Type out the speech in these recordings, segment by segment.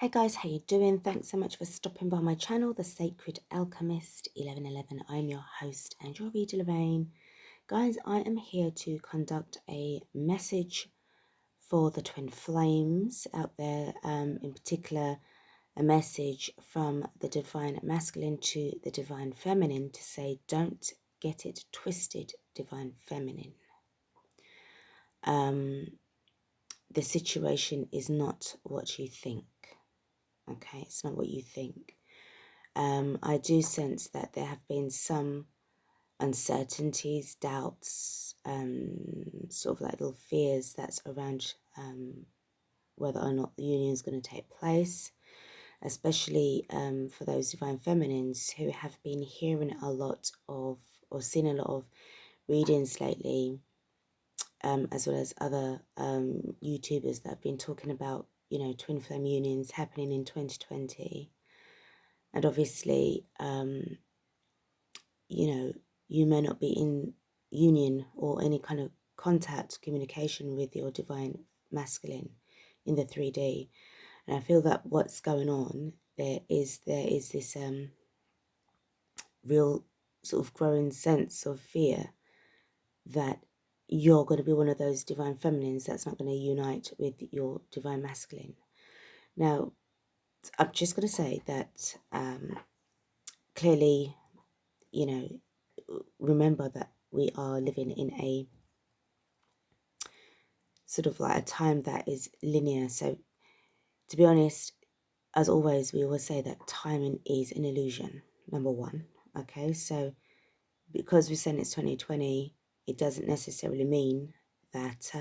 Hey guys, how you doing? Thanks so much for stopping by my channel, The Sacred Alchemist 1111. I'm your host and your reader, Lorraine. Guys, I am here to conduct a message for the twin flames out there, in particular a message from the divine masculine to the divine feminine to say, don't get it twisted, divine feminine. The situation is not what you think. Okay, it's not what you think. I do sense that there have been some uncertainties, doubts, sort of like little fears that's around whether or not the union is going to take place, especially for those divine feminines who have been hearing a lot of or seen a lot of readings lately, as well as other YouTubers that have been talking about, twin flame unions happening in 2020. And obviously, you may not be in union or any kind of contact, communication with your divine masculine in the 3D. And I feel that what's going on, there is this real sort of growing sense of fear that you're going to be one of those divine feminines that's not going to unite with your divine masculine. Now, I'm just going to say that clearly, remember that we are living in a sort of like a time that is linear. So to be honest, as always, we always say that timing is an illusion, number one. Okay, so because we said it's 2020, it doesn't necessarily mean that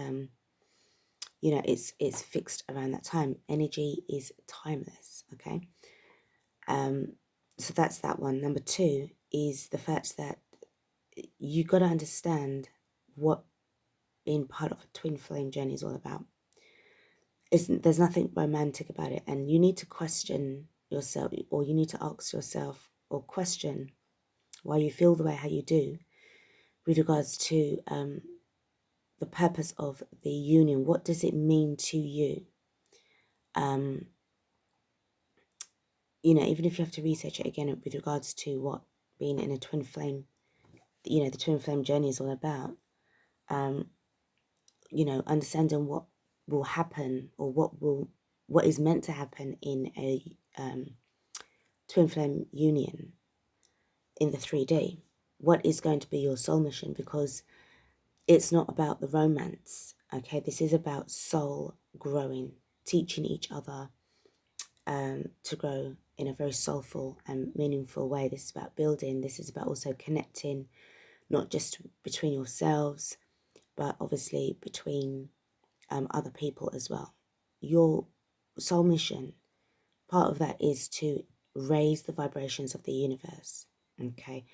it's fixed around that time. Energy is timeless. Okay, so that's that one. Number two is the fact that you got to understand what being part of a twin flame journey is all about. There's nothing romantic about it, and you need to question yourself, or you need to ask yourself or question why you feel the way how you do with regards to the purpose of the union. What does it mean to you? Even if you have to research it again with regards to what being in a twin flame, the twin flame journey is all about. Understanding what will happen or what is meant to happen in a twin flame union in the 3D. What is going to be your soul mission? Because it's not about the romance. Okay, this is about soul growing, teaching each other to grow in a very soulful and meaningful way. This is about building. This is about also connecting, not just between yourselves, but obviously between other people as well. Your soul mission, part of that is to raise the vibrations of the universe. Okay,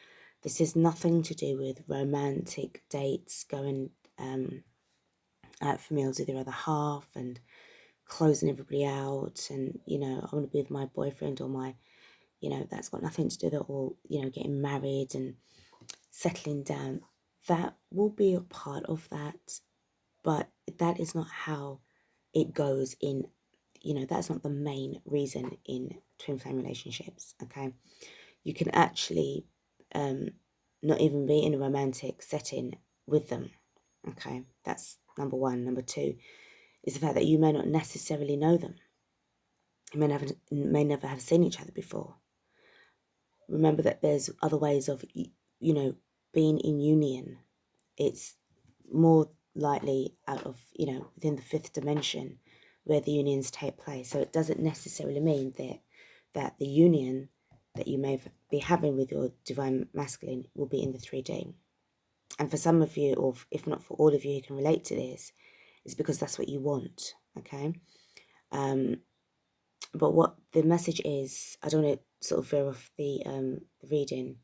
this is nothing to do with romantic dates, going out for meals with your other half and closing everybody out, and I want to be with my boyfriend or my, that's got nothing to do with it, or getting married and settling down. That will be a part of that, but that is not how it goes in, that's not the main reason in twin flame relationships. Okay, you can actually not even be in a romantic setting with them. Okay, that's number one. Number two is the fact that you may not necessarily know them. You may never have seen each other before. Remember that there's other ways of, being in union. It's more likely out of, within the fifth dimension where the unions take place. So it doesn't necessarily mean that the union that you may be having with your divine masculine will be in the 3D. And for some of you, or if not for all of you who can relate to this, it's because that's what you want. Okay. But what the message is, I don't want to sort of veer off the reading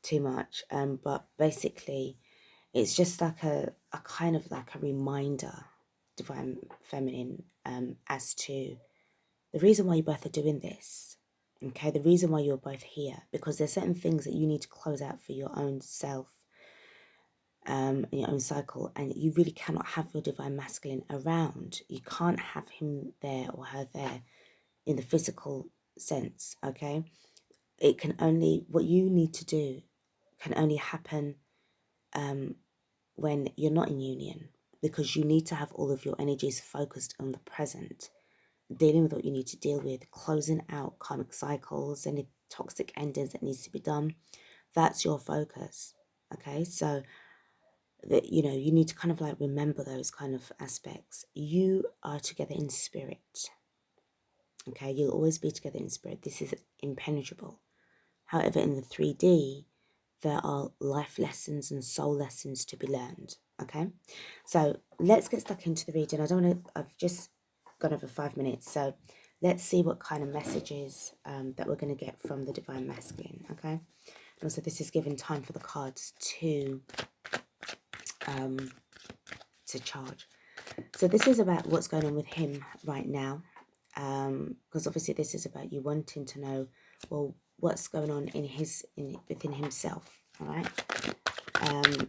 too much, but basically it's just like a kind of like a reminder, divine feminine, as to the reason why you both are doing this. Okay, the reason why you're both here, because there's certain things that you need to close out for your own self, your own cycle, and you really cannot have your divine masculine around. You can't have him there or her there in the physical sense, okay? It can only, what you need to do can only happen when you're not in union, because you need to have all of your energies focused on the present, dealing with what you need to deal with, closing out karmic cycles, any toxic endings that needs to be done. That's your focus, okay? So that, you know, you need to kind of like remember those kind of aspects. You are together in spirit, okay? You'll always be together in spirit. This is impenetrable. However, in the 3D, there are life lessons and soul lessons to be learned, okay? So let's get stuck into the reading. I don't want to, I've just gone over 5 minutes, so let's see what kind of messages that we're going to get from the Divine Masculine, okay? And also, this is giving time for the cards to charge. So this is about what's going on with him right now, because obviously this is about you wanting to know, well, what's going on in within himself. All right.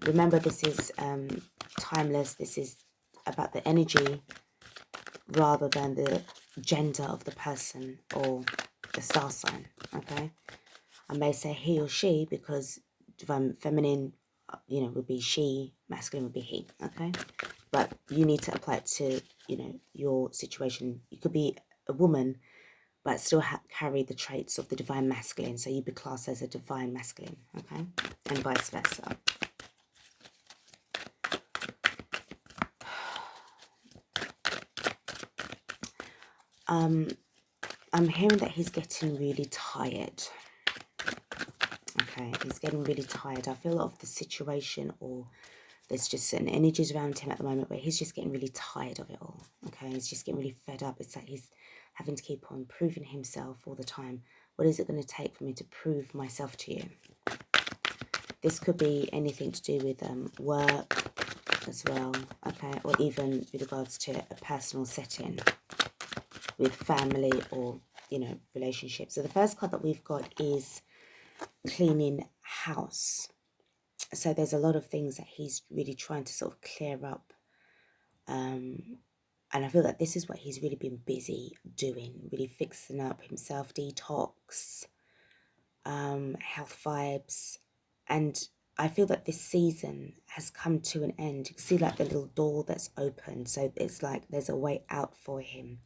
Remember, this is timeless. This is about the energy rather than the gender of the person or the star sign. Okay. I may say he or she because divine feminine, you know, would be she, masculine would be he. Okay. But you need to apply it to, you know, your situation. You could be a woman, but still carry the traits of the divine masculine. So you'd be classed as a divine masculine, okay? And vice versa. I'm hearing that he's getting really tired. Okay, he's getting really tired. I feel of the situation, or there's just certain energies around him at the moment where he's just getting really tired of it all. Okay, he's just getting really fed up. It's like he's having to keep on proving himself all the time. What is it going to take for me to prove myself to you? This could be anything to do with work as well, okay, or even with regards to a personal setting with family or, you know, relationships. So the first card that we've got is cleaning house. So there's a lot of things that he's really trying to sort of clear up. And I feel that this is what he's really been busy doing, really fixing up himself, detox, health vibes. And I feel that this season has come to an end. You can see like the little door that's open. So it's like there's a way out for him.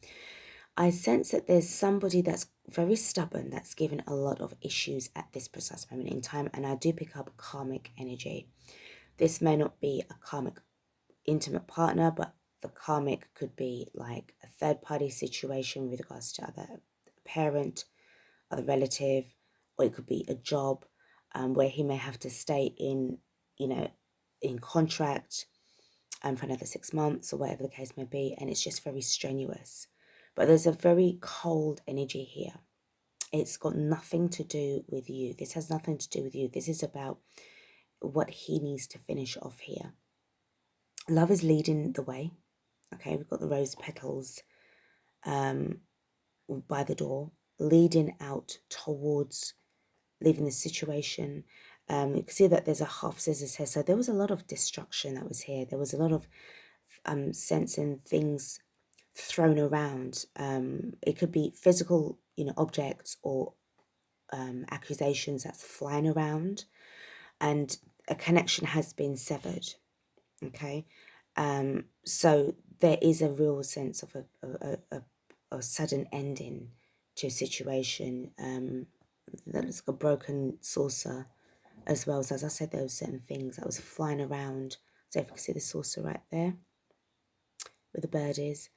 I sense that there's somebody that's very stubborn that's given a lot of issues at this precise moment in time. And I do pick up karmic energy. This may not be a karmic intimate partner, but the karmic could be like a third party situation with regards to other parent, other relative, or it could be a job where he may have to stay in, you know, in contract for another 6 months or whatever the case may be. And it's just very strenuous. But there's a very cold energy here. It's got nothing to do with you. This has nothing to do with you. This is about what he needs to finish off here. Love is leading the way. Okay, we've got the rose petals by the door, leading out towards leaving the situation. You can see that there's a half scissors here. So there was a lot of destruction that was here. There was a lot of sensing things thrown around. It could be physical, you know, objects or accusations that's flying around, and a connection has been severed. Okay, so there is a real sense of a sudden ending to a situation. That is a broken saucer as well. So as I said, there were certain things that was flying around. So if you can see the saucer right there where the bird is.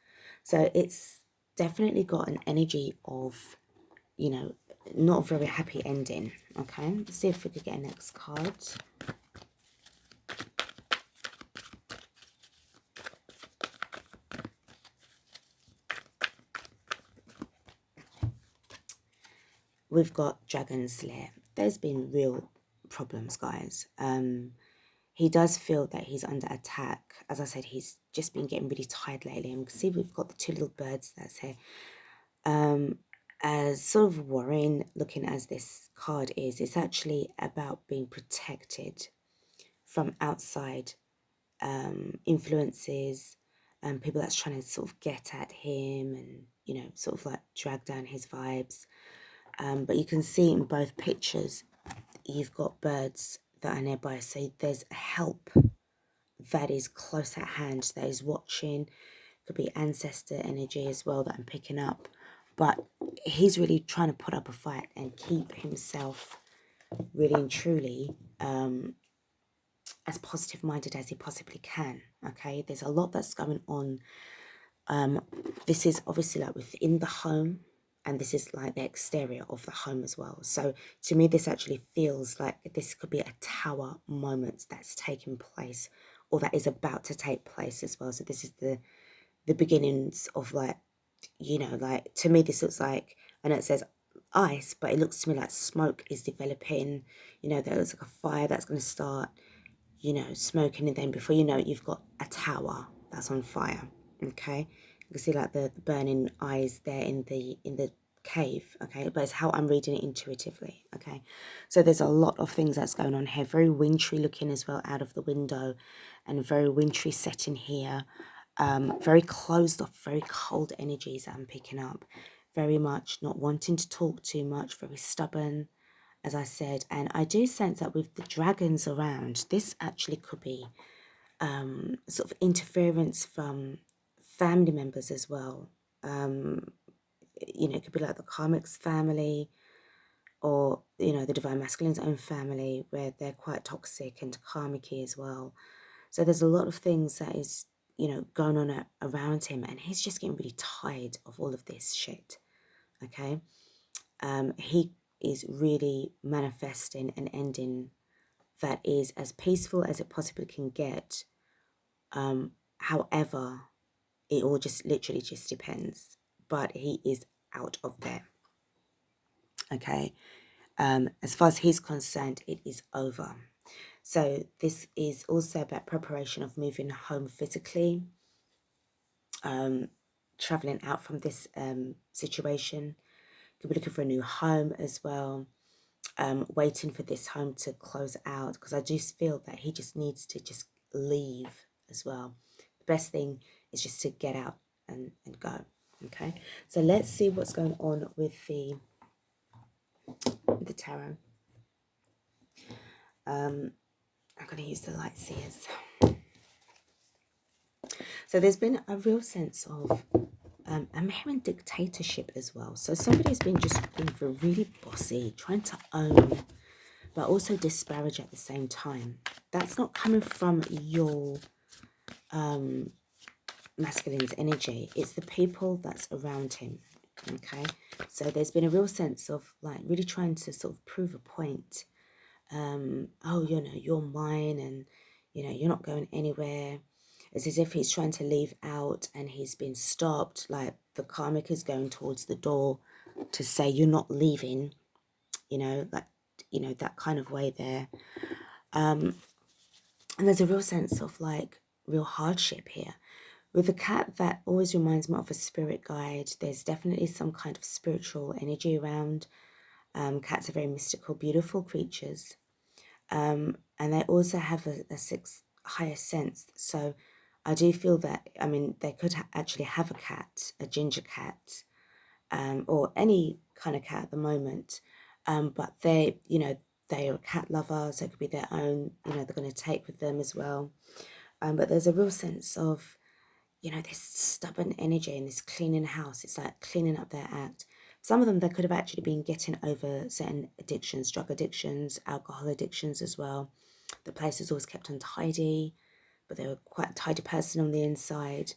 So it's definitely got an energy of, you know, not a very happy ending. Okay, let's see if we could get a next card. We've got Dragon's Lair. There's been real problems, guys. He does feel that he's under attack. As I said, he's just been getting really tired lately. And you can see we've got the two little birds that's here. As sort of worrying looking as this card is, it's actually about being protected from outside influences and people that's trying to sort of get at him and, you know, sort of like drag down his vibes. But you can see in both pictures, you've got birds that are nearby. So there's help that is close at hand, that is watching. Could be ancestor energy as well that I'm picking up. But he's really trying to put up a fight and keep himself really and truly as positive minded as he possibly can. Okay, there's a lot that's going on. This is obviously like within the home, and this is like the exterior of the home as well. So to me, this actually feels like this could be a tower moment that's taking place, or that is about to take place as well. So this is the beginnings of, like, you know, like, to me this looks like, I know it says ice, but it looks to me like smoke is developing. You know, there looks like a fire that's going to start, you know, smoking, and then before you know it, you've got a tower that's on fire. Okay, you can see like the burning eyes there in the cave. Okay, but it's how I'm reading it intuitively. Okay, so there's a lot of things that's going on here. Very wintry looking as well out of the window, and a very wintry setting here. Very closed off, very cold energies that I'm picking up. Very much not wanting to talk too much, very stubborn, as I said. And I do sense that with the dragons around, this actually could be sort of interference from family members as well. You know, it could be like the karmic's family, or, you know, the divine masculine's own family, where they're quite toxic and karmic as well. So there's a lot of things that is, you know, going on around him, and he's just getting really tired of all of this shit. Okay, he is really manifesting an ending that is as peaceful as it possibly can get. However, it all just literally just depends. But he is out of there. Okay, as far as he's concerned, it is over. So this is also about preparation of moving home physically, traveling out from this situation. Could be looking for a new home as well. Waiting for this home to close out, because I just feel that he just needs to just leave as well. The best thing is just to get out and go. Okay, so let's see what's going on with the tarot. I'm going to use the light seers. So there's been a real sense of I'm hearing dictatorship as well. So somebody's been just being really bossy, trying to own, but also disparage at the same time. That's not coming from your masculine's energy. It's the people that's around him. Okay, so there's been a real sense of like really trying to sort of prove a point. Oh, you know, you're mine, and you know, you're not going anywhere. It's as if he's trying to leave out and he's been stopped. Like the karmic is going towards the door to say you're not leaving. You know, like, you know, that kind of way there. And there's a real sense of like real hardship here. With a cat, that always reminds me of a spirit guide. There's definitely some kind of spiritual energy around. Cats are very mystical, beautiful creatures. And they also have a sixth higher sense. So I do feel that, I mean, they could actually have a cat, a ginger cat, or any kind of cat at the moment. But they, you know, they are a cat lover, so it could be their own, you know, they're going to take with them as well. But there's a real sense of, you know, this stubborn energy and this cleaning house. It's like cleaning up their act. Some of them, they could have actually been getting over certain addictions, drug addictions, alcohol addictions as well. The place is always kept untidy, but they were quite a tidy person on the inside.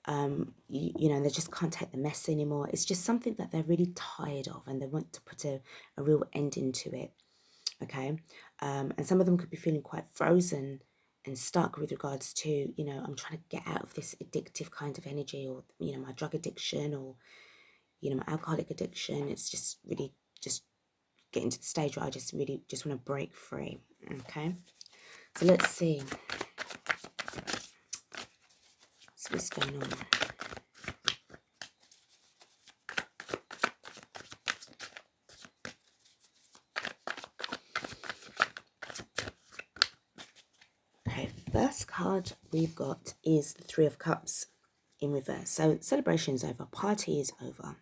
You know, they just can't take the mess anymore. It's just something that they're really tired of, and they want to put a real ending to it. Okay, and some of them could be feeling quite frozen and stuck with regards to, you know, I'm trying to get out of this addictive kind of energy, or, you know, my drug addiction, or, you know, my alcoholic addiction. It's just really just getting to the stage where I just really just want to break free. Okay, so let's see. So what's going on? Okay, first card we've got is the Three of Cups. in reverse. So celebration's over, party is over.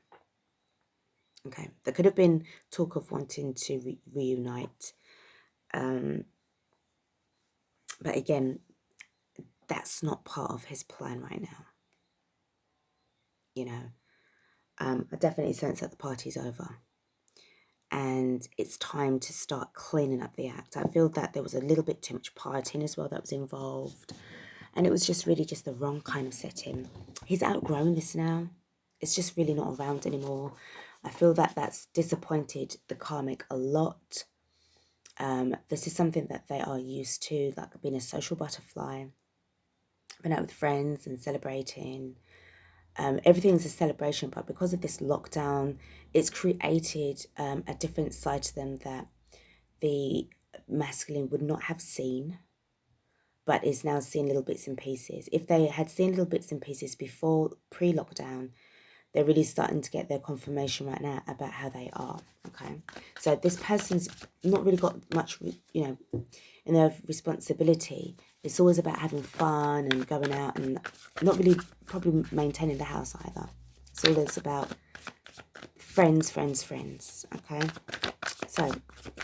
Okay, there could have been talk of wanting to reunite. But again, that's not part of his plan right now. You know, I definitely sense that the party's over. And it's time to start cleaning up the act. I feel that there was a little bit too much partying as well that was involved. And it was just really just the wrong kind of setting. He's outgrown this now. It's just really not around anymore. I feel that that's disappointed the karmic a lot. This is something that they are used to, like being a social butterfly, been out with friends and celebrating. Everything's a celebration, but because of this lockdown, it's created a different side to them that the masculine would not have seen, but is now seeing little bits and pieces. If they had seen little bits and pieces before pre-lockdown, they're really starting to get their confirmation right now about how they are, okay? So this person's not really got much, in their responsibility. It's always about having fun and going out and not really probably maintaining the house either. It's always about friends, okay? So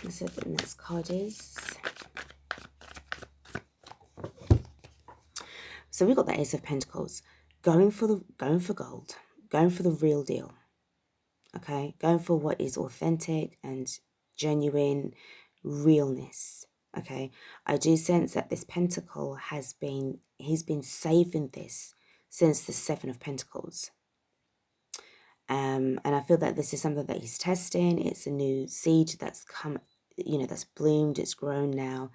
let's see what the next card is. So we got the Ace of Pentacles, going for gold, going for the real deal. Okay, going for what is authentic and genuine realness. Okay, I do sense that this pentacle he's been saving this since the Seven of Pentacles. And I feel that this is something that he's testing. It's a new seed that's come, that's bloomed, it's grown now.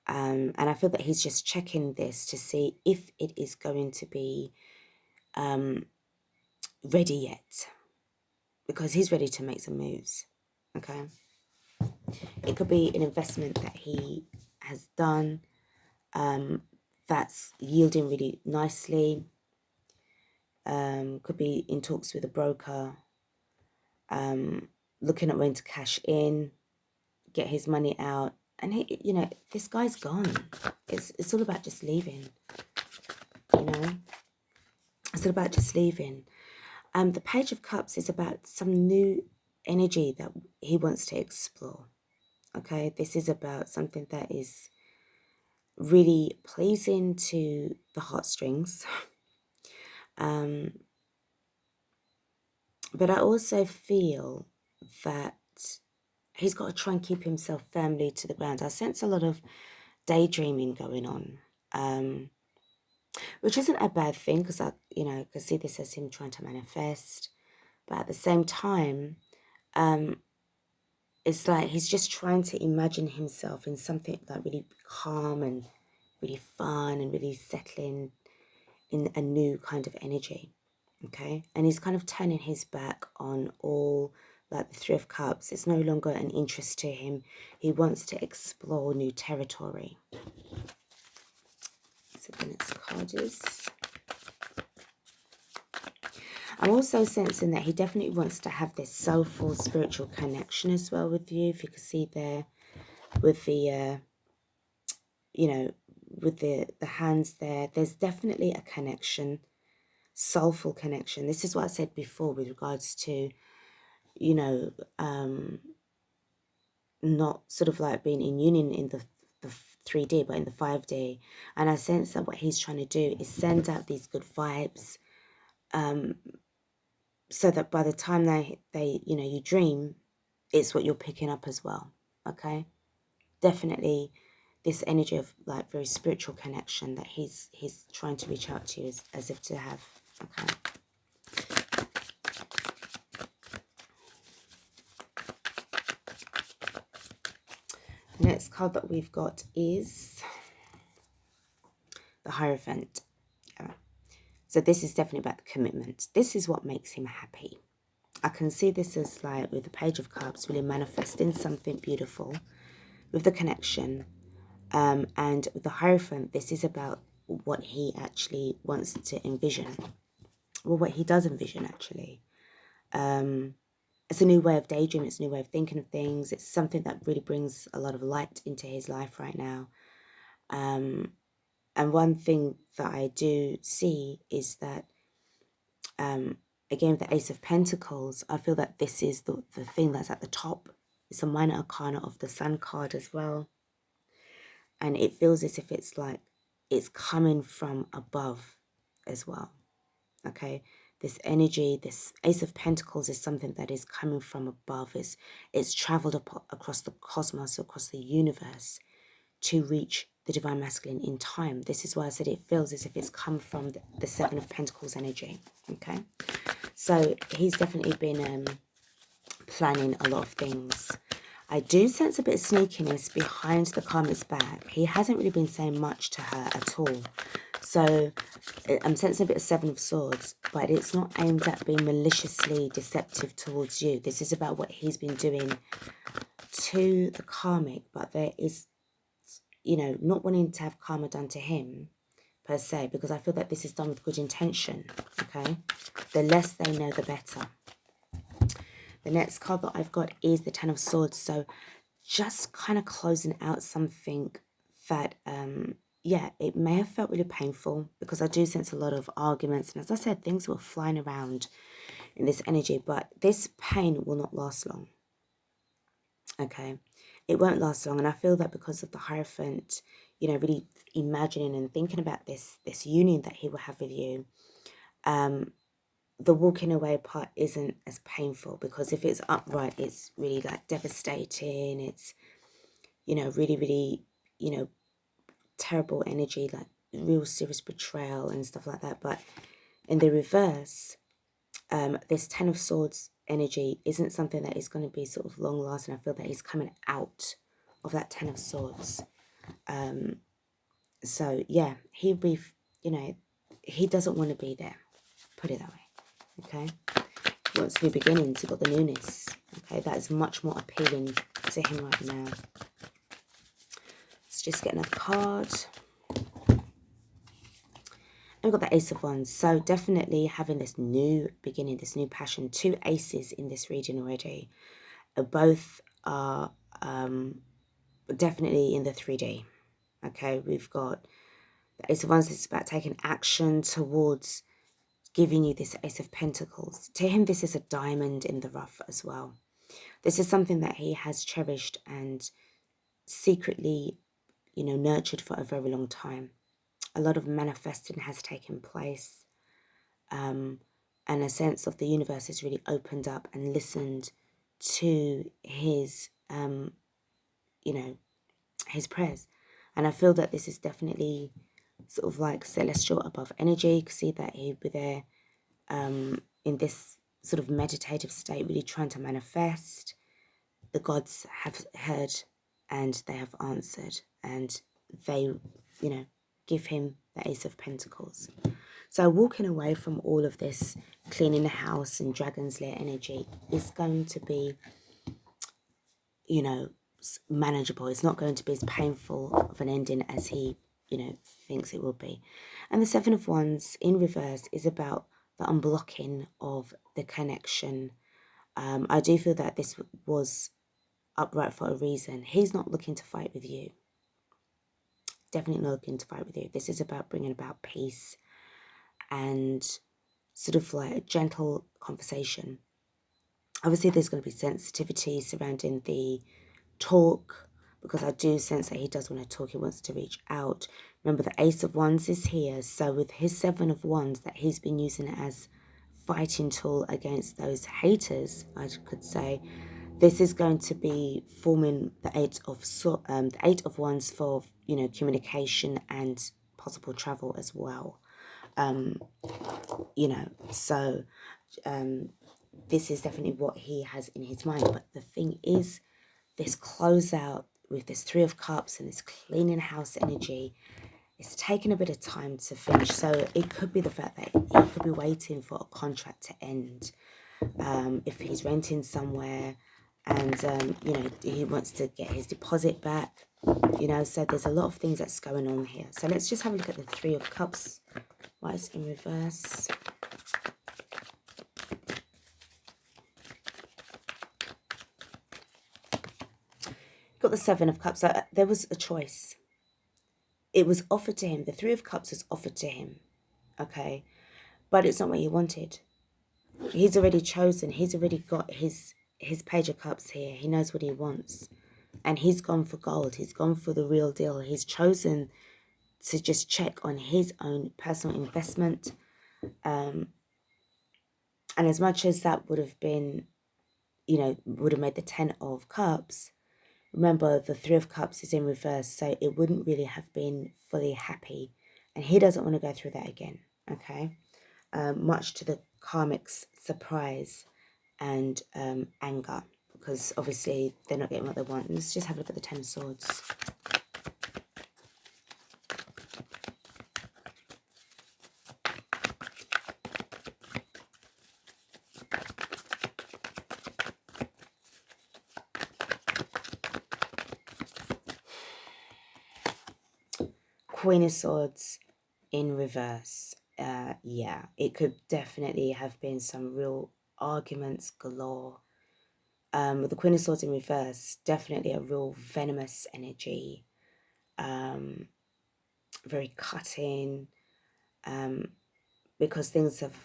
And I feel that he's just checking this to see if it is going to be ready yet, because he's ready to make some moves. Okay, it could be an investment that he has done that's yielding really nicely. Could be in talks with a broker, looking at when to cash in, get his money out. And he, this guy's gone. It's all about just leaving. It's all about just leaving. The Page of Cups is about some new energy that he wants to explore. Okay, this is about something that is really pleasing to the heartstrings. But I also feel that he's got to try and keep himself firmly to the ground. I sense a lot of daydreaming going on, which isn't a bad thing, because I could see this as him trying to manifest. But at the same time, it's like he's just trying to imagine himself in something like really calm and really fun and really settling in a new kind of energy. Okay, and he's kind of turning his back on all, like the Three of Cups. It's no longer an interest to him. He wants to explore new territory. So the next card is... I'm also sensing that he definitely wants to have this soulful spiritual connection as well with you. If you can see there with the, with the hands there, there's definitely a connection, soulful connection. This is what I said before with regards to, not sort of like being in union in the 3D, but in the 5D. And I sense that what he's trying to do is send out these good vibes, so that by the time they you dream, it's what you're picking up as well. Okay, definitely this energy of like very spiritual connection that he's trying to reach out to you as if to have. Okay. The next card that we've got is the Hierophant. So this is definitely about the commitment. This is what makes him happy. I can see this as like with the Page of Cups, really manifesting something beautiful with the connection. And with the Hierophant, this is about what he actually wants to envision. Well, what he does envision, actually. It's a new way of daydreaming. It's a new way of thinking of things. It's something that really brings a lot of light into his life right now. And one thing that I do see is that Again, with the Ace of Pentacles, I feel that this is the thing that's at the top. It's a minor arcana of the Sun card as well. And it feels as if it's like it's coming from above as well. Okay, this energy, this Ace of Pentacles is something that is coming from above. It's traveled across the cosmos, across the universe to reach the Divine Masculine in time. This is why I said it feels as if it's come from the Seven of Pentacles energy. Okay, so he's definitely been planning a lot of things. I do sense a bit of sneakiness behind the karmic's back. He hasn't really been saying much to her at all. So I'm sensing a bit of Seven of Swords, but it's not aimed at being maliciously deceptive towards you. This is about what he's been doing to the karmic, but there is, you know, not wanting to have karma done to him per se, because I feel that this is done with good intention, okay? The less they know, the better. The next card that I've got is the Ten of Swords. So just kind of closing out something that, yeah, it may have felt really painful, because I do sense a lot of arguments. And as I said, things were flying around in this energy, but this pain will not last long. Okay, it won't last long. And I feel that because of the Hierophant, you know, really imagining and thinking about this union that he will have with you, the walking away part isn't as painful, because if it's upright, it's really like devastating. It's, you know, really, really, you know, terrible energy, like real serious betrayal and stuff like that. But in the reverse, this Ten of Swords energy isn't something that is going to be sort of long lasting. I feel that he's coming out of that Ten of Swords. So yeah, he'll be, you know, he doesn't want to be there. Put it that way. Okay, he wants new beginnings. He's got the newness. Okay, that is much more appealing to him right now. Let's just get another card. And we've got the Ace of Wands. So definitely having this new beginning, this new passion. Two aces in this region already. Both are definitely in the 3D. Okay, we've got the Ace of Wands. It's about taking action towards giving you this Ace of Pentacles. To him, this is a diamond in the rough as well. This is something that he has cherished and secretly, you know, nurtured for a very long time. A lot of manifesting has taken place, and a sense of the universe has really opened up and listened to his, you know, his prayers. And I feel that this is definitely sort of like celestial above energy. You can see that he'd be there in this sort of meditative state, really trying to manifest. The gods have heard and they have answered, and they, you know, give him the Ace of Pentacles. So walking away from all of this cleaning the house and Dragon's Lair energy is going to be, you know, manageable. It's not going to be as painful of an ending as he, you know, thinks it will be. And the Seven of Wands in reverse is about the unblocking of the connection. I do feel that this was upright for a reason. He's not looking to fight with you. Definitely not looking to fight with you. This is about bringing about peace and sort of like a gentle conversation. Obviously, there's going to be sensitivity surrounding the talk, because I do sense that he does want to talk. He wants to reach out. Remember, the Ace of Wands is here. So with his Seven of Wands that he's been using as fighting tool against those haters, I could say, this is going to be forming the Eight of Wands for, you know, communication and possible travel as well. You know, so this is definitely what he has in his mind. But the thing is, this closeout with this Three of Cups and this cleaning house energy, it's taken a bit of time to finish. So it could be the fact that he could be waiting for a contract to end. If he's renting somewhere and, you know, he wants to get his deposit back, you know, so there's a lot of things that's going on here. So let's just have a look at the Three of Cups. Why it's in reverse. Got the Seven of Cups. So there was a choice. It was offered to him. The Three of Cups was offered to him. Okay. But it's not what he wanted. He's already chosen. He's already got his Page of Cups here. He knows what he wants. And he's gone for gold. He's gone for the real deal. He's chosen to just check on his own personal investment. And as much as that would have been, you know, would have made the 10 of Cups, remember the 3 of Cups is in reverse, so it wouldn't really have been fully happy. And he doesn't want to go through that again, okay? Much to the karmic's surprise and anger, because obviously they're not getting what they want. Let's just have a look at the 10 of Swords. Queen of Swords in reverse. Yeah, it could definitely have been some real arguments galore. With the Queen of Swords in reverse, definitely a real venomous energy. Very cutting. Because things have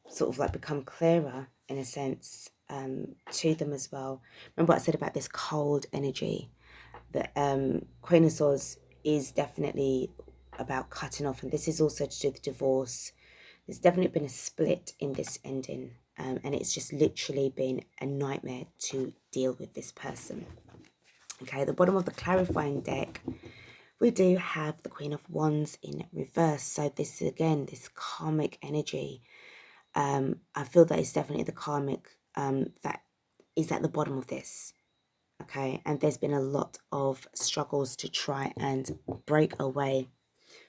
sort of become clearer in a sense to them as well. Remember what I said about this cold energy? The Queen of Swords is definitely about cutting off, and this is also to do with divorce. There's definitely been a split in this ending, and it's just literally been a nightmare to deal with this person. Okay, at the bottom of the clarifying deck, we do have the Queen of Wands in reverse. So this is, again, this karmic energy. I feel that it's definitely the karmic that is at the bottom of this. Okay, and there's been a lot of struggles to try and break away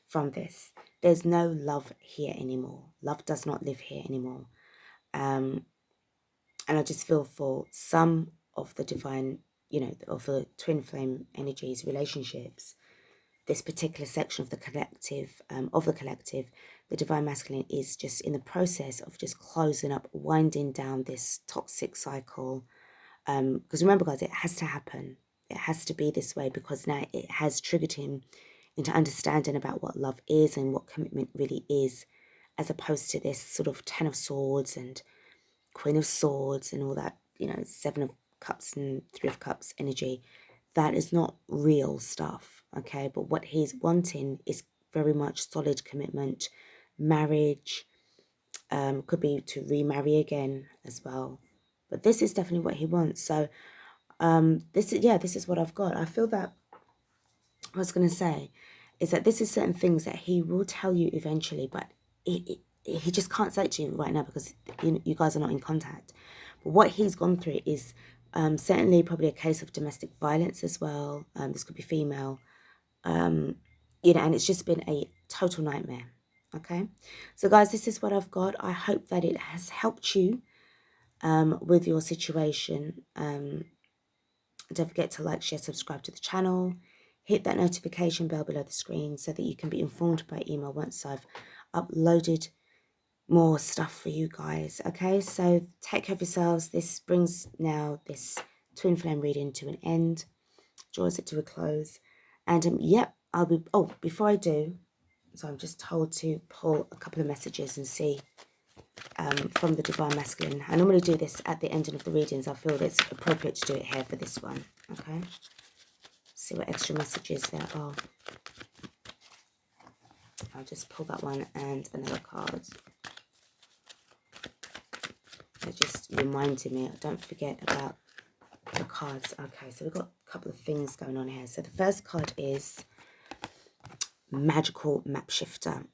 from this. There's no love here anymore. Love does not live here anymore. And I just feel for some of the divine, you know, of the twin flame energies, relationships, this particular section of the collective, the divine masculine is just in the process of just closing up, winding down this toxic cycle. Because remember, guys, it has to happen. It has to be this way, because now it has triggered him into understanding about what love is and what commitment really is, as opposed to this sort of 10 of Swords and Queen of Swords and all that, you know, 7 of Cups and 3 of Cups energy. That is not real stuff, okay? But what he's wanting is very much solid commitment, marriage, could be to remarry again as well. But this is definitely what he wants. So this is what I've got. I feel that what I was going to say is that this is certain things that he will tell you eventually, but he just can't say it to you right now because you guys are not in contact. But what he's gone through is certainly probably a case of domestic violence as well. This could be female, you know, and it's just been a total nightmare. Okay, so guys, this is what I've got. I hope that it has helped you with your situation. Don't forget to like, share, subscribe to the channel. Hit that notification bell below the screen so that you can be informed by email once I've uploaded more stuff for you guys. Okay, so take care of yourselves. This brings now this twin flame reading to an end, draws it to a close. And yep, I'll be, oh, before I do, so I'm just told to pull a couple of messages and see from the divine masculine. I normally do this at the ending of the readings. I feel that it's appropriate to do it here for this one. Okay, see what extra messages there are. I'll just pull that one and another card. It just reminded me, don't forget about the cards. Okay, so we've got a couple of things going on here. So the first card is Magical Map Shifter.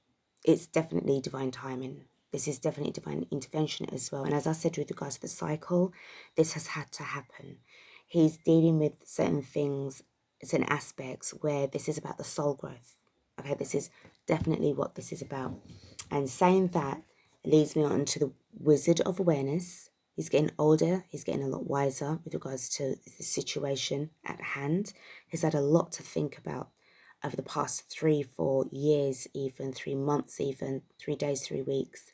It's definitely divine timing. This is definitely divine intervention as well. And as I said with regards to the cycle, this has had to happen. He's dealing with certain things, certain aspects where this is about the soul growth. Okay, this is definitely what this is about. And saying that leads me on to the Wizard of Awareness. He's getting older. He's getting a lot wiser with regards to the situation at hand. He's had a lot to think about over the past 3-4 years, even 3 months, even 3 days, 3 weeks.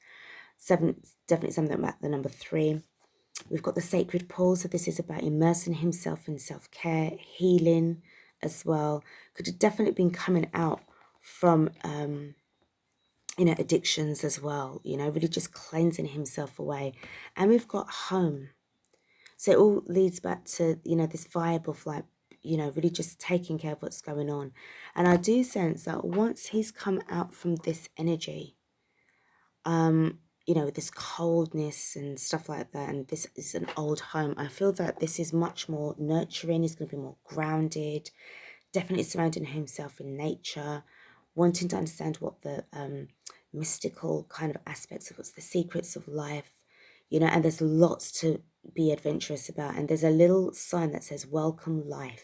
7, definitely something about the number 3. We've got the Sacred Pool. So this is about immersing himself in self-care, healing as well. Could have definitely been coming out from addictions as well, really just cleansing himself away. And we've got home. So it all leads back to, this vibe of like, really just taking care of what's going on. And I do sense that once he's come out from this energy, with this coldness and stuff like that, and this is an old home, I feel that this is much more nurturing, he's going to be more grounded, definitely surrounding himself in nature, wanting to understand what the mystical kind of aspects of what's the secrets of life, and there's lots to be adventurous about. And there's a little sign that says welcome life.